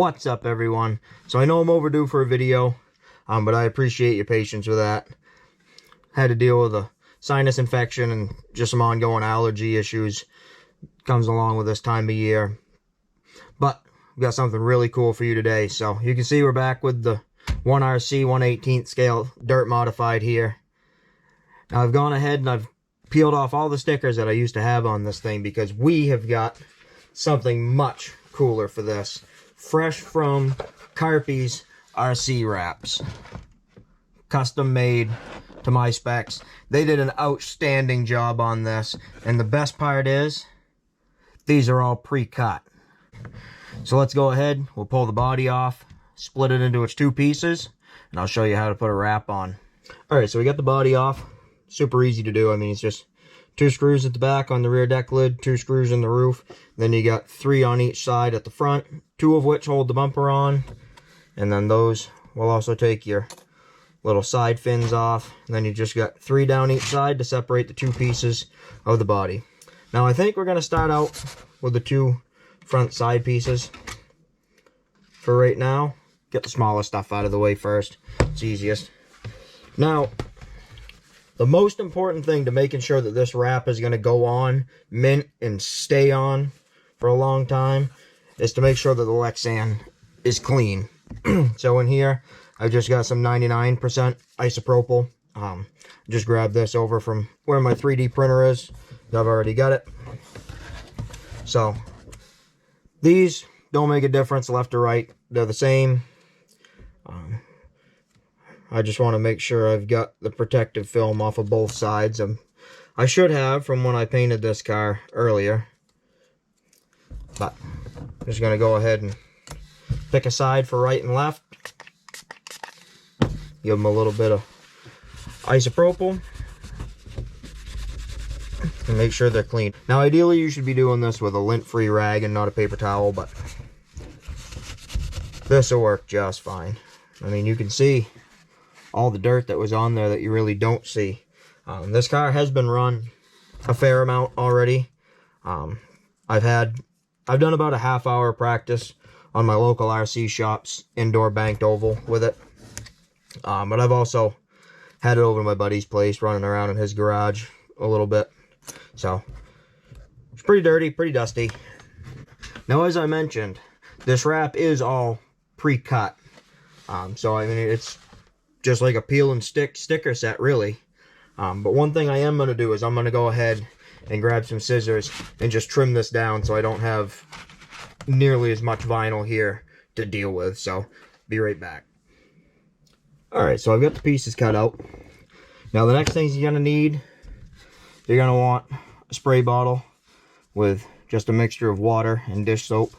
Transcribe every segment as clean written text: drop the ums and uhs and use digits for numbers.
What's up, everyone? So I know I'm overdue for a video, but I appreciate your patience with that. Had to deal with a sinus infection and just some ongoing allergy issues. Comes along with this time of year. But we got something really cool for you today. So you can see we're back with the 1RC 1/18 scale dirt modified here. Now I've gone ahead and I've peeled off all the stickers that I used to have on this thing because we have got something much cooler for this. Fresh from Carpy's RC wraps. Custom made to my specs. They did an outstanding job on this. And the best part is, these are all pre-cut. So let's go ahead, we'll pull the body off, split it into its two pieces, and I'll show you how to put a wrap on. Alright, so we got the body off. Super easy to do. I mean, it's just 2 screws at the back on the rear deck lid, 2 screws in the roof. Then you got 3 on each side at the front, 2 of which hold the bumper on. And then those will also take your little side fins off. And then you just got 3 down each side to separate the 2 pieces of the body. Now I think we're going to start out with the 2 front side pieces for right now. Get the smaller stuff out of the way first. It's easiest. Now, the most important thing to making sure that this wrap is going to go on, mint, and stay on for a long time is to make sure that the Lexan is clean. So in here, I've just got some 99% isopropyl. Just grabbed this over from where my 3D printer is. I've already got it. So these don't make a difference left or right. They're the same. I just want to make sure I've got the protective film off of both sides. I should have from when I painted this car earlier. But I'm just going to go ahead and pick a side for right and left. Give them a little bit of isopropyl. And make sure they're clean. Now ideally you should be doing this with a lint-free rag and not a paper towel, but this will work just fine. I mean, you can see all the dirt that was on there that you really don't see. This car has been run a fair amount already. I've done about a half-hour practice on my local RC shop's indoor banked oval with it. But I've also had it over to my buddy's place, running around in his garage a little bit. So it's pretty dirty, pretty dusty. Now, as I mentioned, this wrap is all pre-cut. So I mean, it's just like a peel and stick sticker set, really. But one thing I am going to do is I'm going to go ahead and grab some scissors and just trim this down so I don't have nearly as much vinyl here to deal with. So be right back. Alright, so I've got the pieces cut out. Now the next things you're going to need, you're going to want a spray bottle with just a mixture of water and dish soap.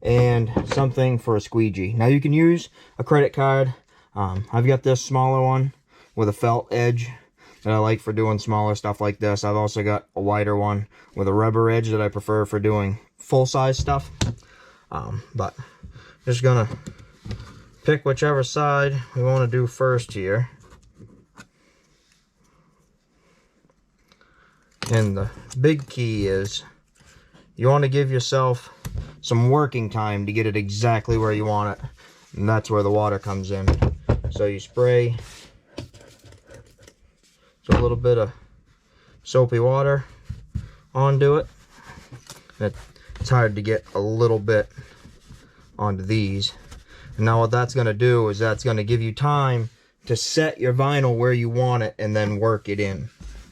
And something for a squeegee. Now you can use a credit card. I've got this smaller one with a felt edge that I like for doing smaller stuff like this. I've also got a wider one with a rubber edge that I prefer for doing full-size stuff. But just gonna pick whichever side we want to do first here. And the big key is you want to give yourself some working time to get it exactly where you want it. And that's where the water comes in. So you spray a little bit of soapy water onto it. It's hard to get a little bit onto these. And now what that's going to do is that's going to give you time to set your vinyl where you want it and then work it in.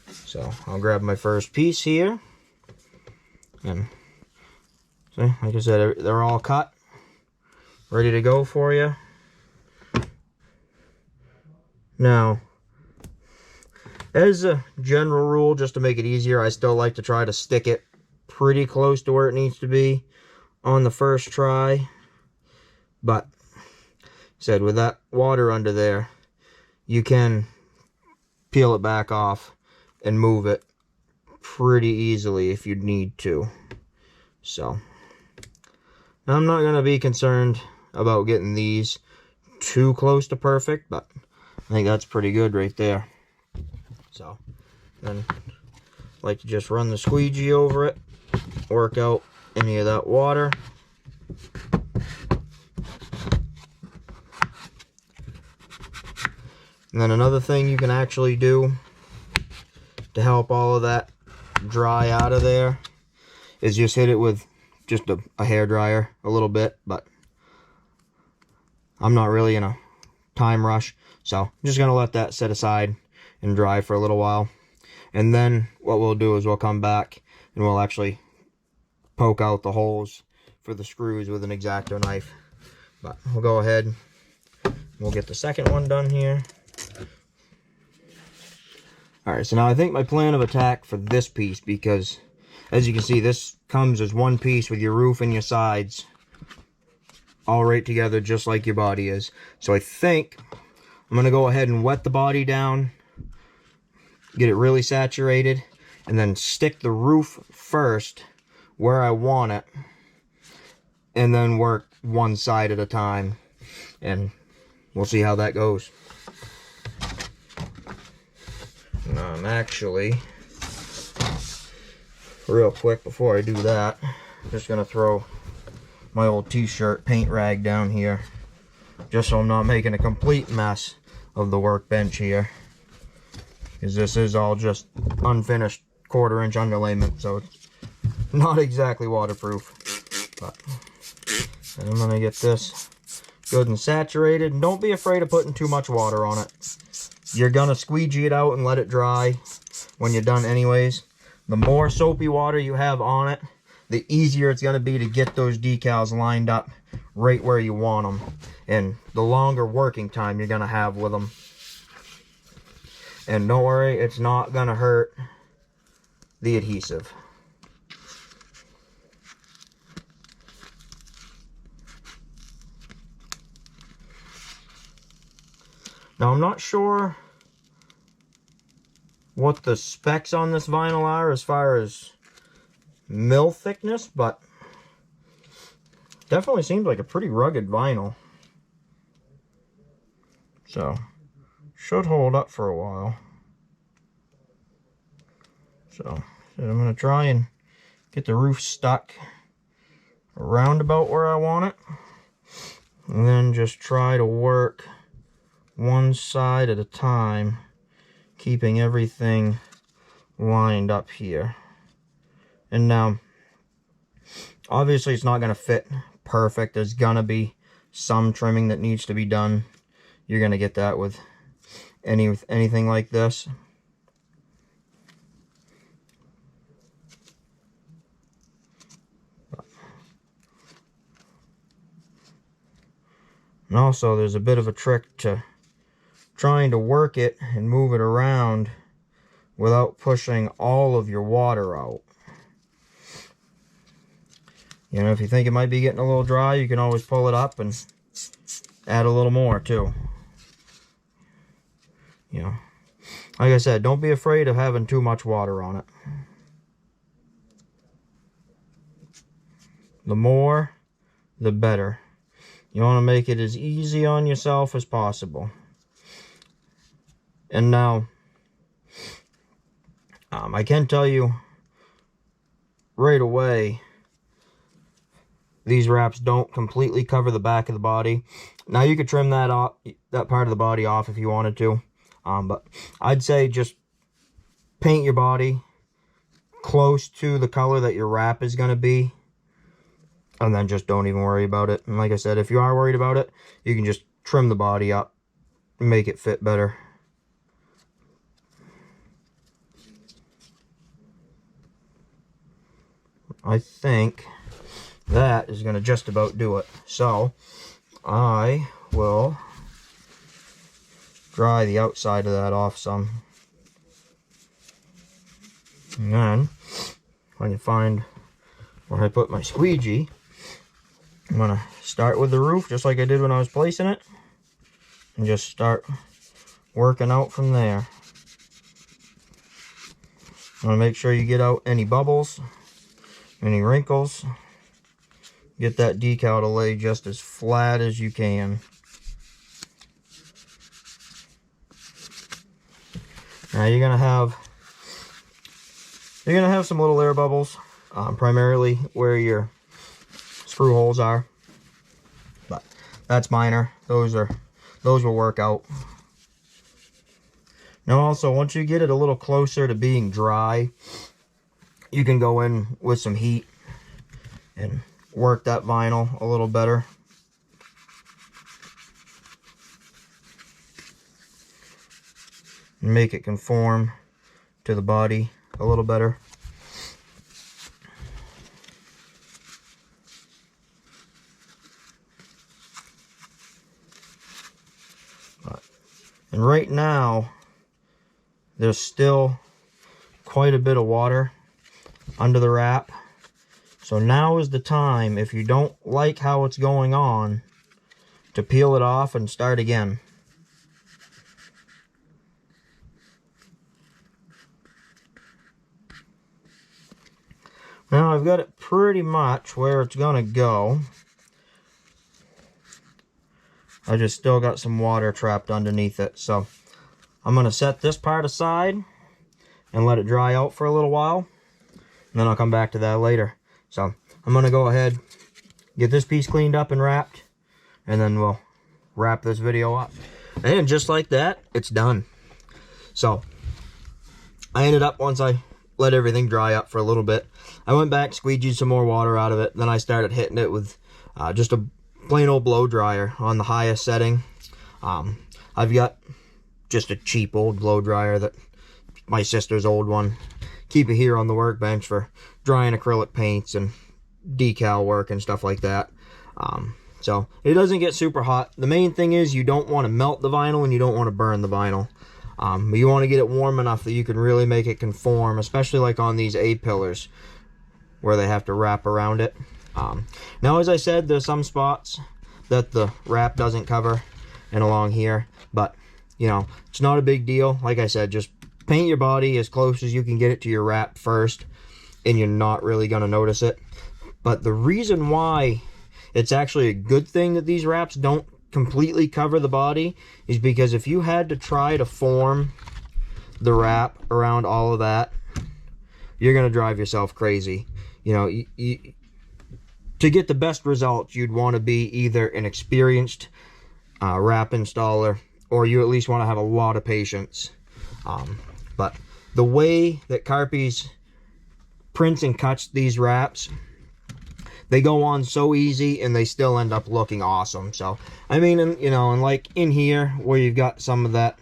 So I'll grab my first piece here. And see, like I said, they're all cut, ready to go for you. Now, as a general rule, just to make it easier, I still like to try to stick it pretty close to where it needs to be on the first try. But, said with that water under there, you can peel it back off and move it pretty easily if you need to. So, I'm not going to be concerned about getting these too close to perfect, but I think that's pretty good right there. So, then I like to just run the squeegee over it, work out any of that water. And then another thing you can actually do to help all of that dry out of there is just hit it with just a hair dryer a little bit, but I'm not really in a time rush, so I'm just gonna let that set aside and dry for a little while. And then what we'll do is we'll come back and we'll actually poke out the holes for the screws with an X-Acto knife. But we'll go ahead, we'll get the second one done here. Alright, so now I think my plan of attack for this piece, because as you can see, this comes as one piece with your roof and your sides all right together, just like your body is. So I think I'm going to go ahead and wet the body down, get it really saturated, and then stick the roof first where I want it, and then work one side at a time, and we'll see how that goes. Actually, real quick before I do that, I'm just going to throw my old t-shirt paint rag down here, just so I'm not making a complete mess of the workbench here, because this is all just unfinished 1/4 inch underlayment, so it's not exactly waterproof. But I'm going to get this good and saturated, and don't be afraid of putting too much water on it. You're going to squeegee it out and let it dry when you're done anyways. The more soapy water you have on it, the easier it's going to be to get those decals lined up right where you want them. And the longer working time you're going to have with them. And don't worry, it's not going to hurt the adhesive. Now, I'm not sure what the specs on this vinyl are as far as mill thickness, but definitely seems like a pretty rugged vinyl. So, should hold up for a while. So I'm going to try and get the roof stuck around about where I want it. And then just try to work one side at a time, keeping everything lined up here. And now, obviously it's not going to fit perfect. There's going to be some trimming that needs to be done. You're going to get that with anything like this. And also there's a bit of a trick to trying to work it and move it around without pushing all of your water out. You know, if you think it might be getting a little dry, you can always pull it up and add a little more too. You know, like I said, don't be afraid of having too much water on it. The more, the better. You want to make it as easy on yourself as possible. And now, I can tell you right away, these wraps don't completely cover the back of the body. Now you could trim that off, that part of the body off if you wanted to. But I'd say just paint your body close to the color that your wrap is going to be. And then just don't even worry about it. And like I said, if you are worried about it, you can just trim the body up and make it fit better. I think that is going to just about do it. So I will dry the outside of that off some. And then when you find where I put my squeegee, I'm going to start with the roof just like I did when I was placing it, and just start working out from there. I want to make sure you get out any bubbles, any wrinkles. Get that decal to lay just as flat as you can. Now you're gonna have some little air bubbles, primarily where your screw holes are. But that's minor. Those will work out. Now also, once you get it a little closer to being dry, you can go in with some heat and work that vinyl a little better. And make it conform to the body a little better. And right now, there's still quite a bit of water under the wrap. So now is the time, if you don't like how it's going on, to peel it off and start again. Now I've got it pretty much where it's gonna go. I just still got some water trapped underneath it. So I'm gonna set this part aside and let it dry out for a little while. And then I'll come back to that later. So I'm gonna go ahead, get this piece cleaned up and wrapped, and then we'll wrap this video up. And just like that, it's done. So I ended up, once I let everything dry up for a little bit, I went back, squeegeed some more water out of it. Then I started hitting it with just a plain old blow dryer on the highest setting. I've got just a cheap old blow dryer, that my sister's old one. Keep it here on the workbench for drying acrylic paints and decal work and stuff like that. So it doesn't get super hot. The main thing is you don't want to melt the vinyl and you don't want to burn the vinyl. But you want to get it warm enough that you can really make it conform, especially like on these A-pillars where they have to wrap around it. Now, as I said, there's some spots that the wrap doesn't cover and along here, but you know, it's not a big deal. Like I said, just paint your body as close as you can get it to your wrap first, and you're not really going to notice it. But the reason why it's actually a good thing that these wraps don't completely cover the body is because if you had to try to form the wrap around all of that, you're going to drive yourself crazy. You know, to get the best results, you'd want to be either an experienced wrap installer, or you at least want to have a lot of patience. But the way that Carpy's prints and cuts these wraps, they go on so easy and they still end up looking awesome. So, I mean, you know, and like in here where you've got some of that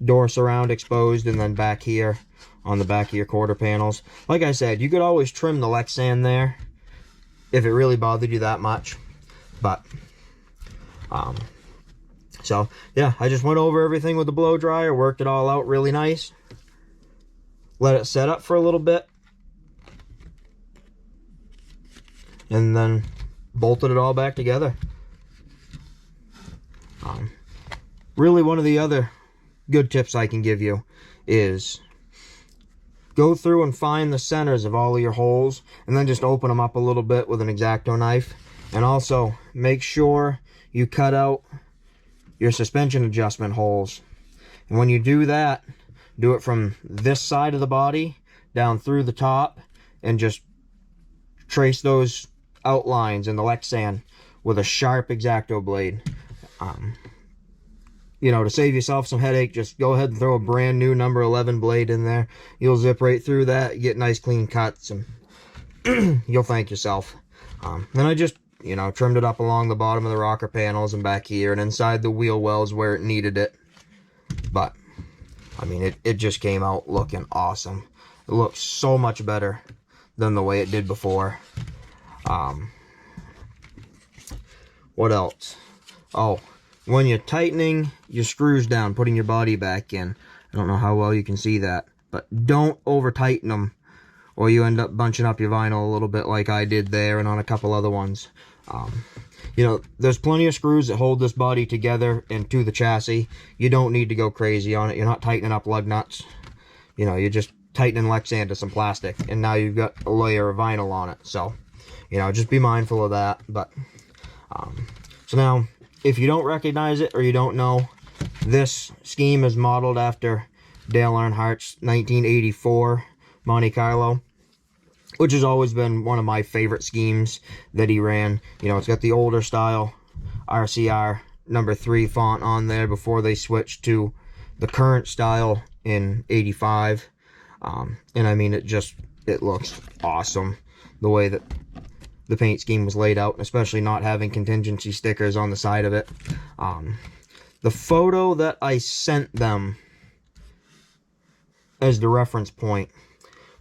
door surround exposed, and then back here on the back of your quarter panels, like I said, you could always trim the Lexan there if it really bothered you that much. But so yeah, I just went over everything with the blow dryer, worked it all out really nice, let it set up for a little bit, and then bolted it all back together. Really, one of the other good tips I can give you is go through and find the centers of all of your holes, and then just open them up a little bit with an X-Acto knife. And also make sure you cut out your suspension adjustment holes. And when you do that, do it from this side of the body down through the top, and just trace those outlines in the Lexan with a sharp X-Acto blade. You know, to save yourself some headache, just go ahead and throw a brand new number 11 blade in there. You'll zip right through that, you get nice clean cuts, and you'll thank yourself. Then I just, you know, trimmed it up along the bottom of the rocker panels and back here and inside the wheel wells where it needed it. But I mean, it just came out looking awesome. It looks so much better than the way it did before. What else? Oh, when you're tightening your screws down, putting your body back in, I don't know how well you can see that, but don't over tighten them, or you end up bunching up your vinyl a little bit like I did there and on a couple other ones. You know, there's plenty of screws that hold this body together and to the chassis. You don't need to go crazy on it. You're not tightening up lug nuts. You know, you're just tightening Lexan to some plastic, and now you've got a layer of vinyl on it. So, you know, just be mindful of that. But so now, if you don't recognize it or you don't know, this scheme is modeled after Dale Earnhardt's 1984 Monte Carlo. which has always been one of my favorite schemes that he ran. You know, it's got the older style RCR number 3 font on there before they switched to the current style in 85. And I mean, it looks awesome the way that the paint scheme was laid out, especially not having contingency stickers on the side of it. The photo that I sent them as the reference point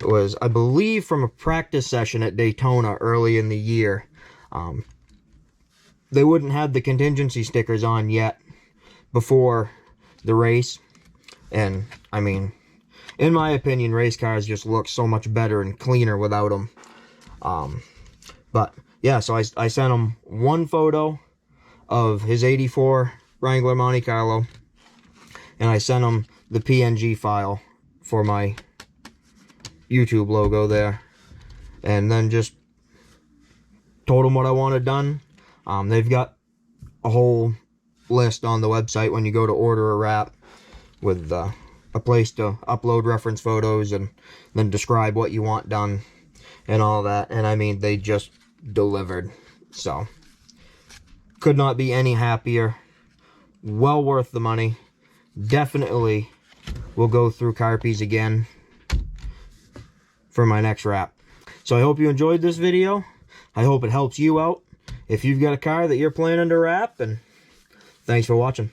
was, I believe, from a practice session at Daytona early in the year. They wouldn't have the contingency stickers on yet before the race. And, I mean, in my opinion, race cars just look so much better and cleaner without them. But, yeah, so I sent him one photo of his 84 Wrangler Monte Carlo. And I sent him the PNG file for my YouTube logo there. And then just told them what I wanted done. They've got a whole list on the website when you go to order a wrap with a place to upload reference photos and then describe what you want done and all that. And I mean, they just delivered. So, could not be any happier. Well worth the money. Definitely will go through Carpy's again for my next wrap. So I hope you enjoyed this video. I hope it helps you out if you've got a car that you're planning to wrap, and thanks for watching.